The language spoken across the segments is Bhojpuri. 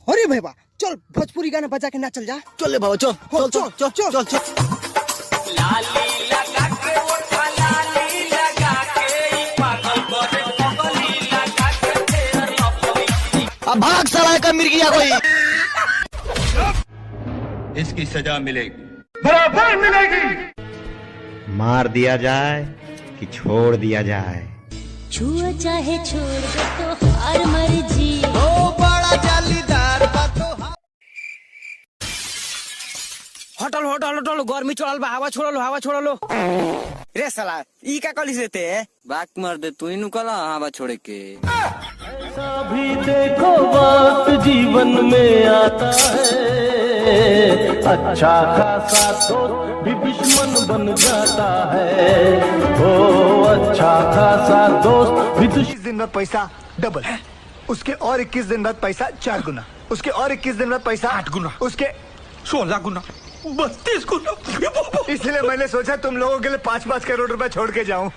अरे भाई बा चल भोजपुरी गाना बजा के नाचल जा। चल ले बाबा, चल चल चल चल चल चल। लाली लगा के ओठा लाली लगा के पागल करे पगली लगा के तेरा लपली। अब भाग साला का मिर्गिया कोई। इसकी सजा मिलेगी, बराबर मिलेगी। मार दिया जाए कि छोड़ दिया जाए, छुआ चाहे छोड़ दे तो हार मर्जी। ओ बड़ा जालीदार बातो। होटल होटल होटल गर्मी चढ़ल बा, हवा छोड़लो। रे साला ई का कली से ते बाक मार दे तू इनु कला हवा छोड़े के। भी देखो वक्त जीवन में आता है, अच्छा खासा दोस्त भी दुश्मन बन जाता है। ओ अच्छा खासा दोस्त भी 21 दिन बाद पैसा डबल, उसके और 21 दिन बाद पैसा 4 गुना, उसके और 21 दिन बाद पैसा 8 गुना, उसके 16 गुना, 32 गुना। इसलिए मैंने सोचा तुम लोगों के लिए 5-5 करोड़ रुपए छोड़ के जाऊं।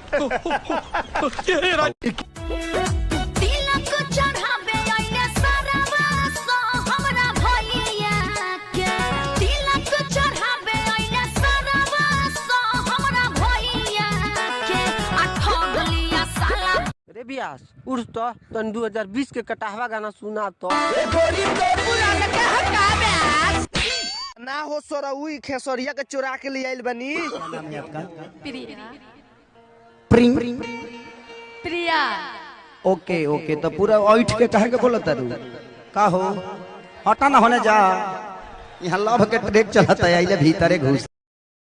रे बियास उठ तो तन 2020 के कटाहवा गाना सुना तो ना हो सोरा उई खेसरिया के चुरा के ले आइल बनी। प्रिया ओके ओके तो पूरा ओइठ के कहे के बोलत रू का हो, हटा ना होने जा। यहाँ लव के ट्रैक चलता है, आइले भीतरे घुस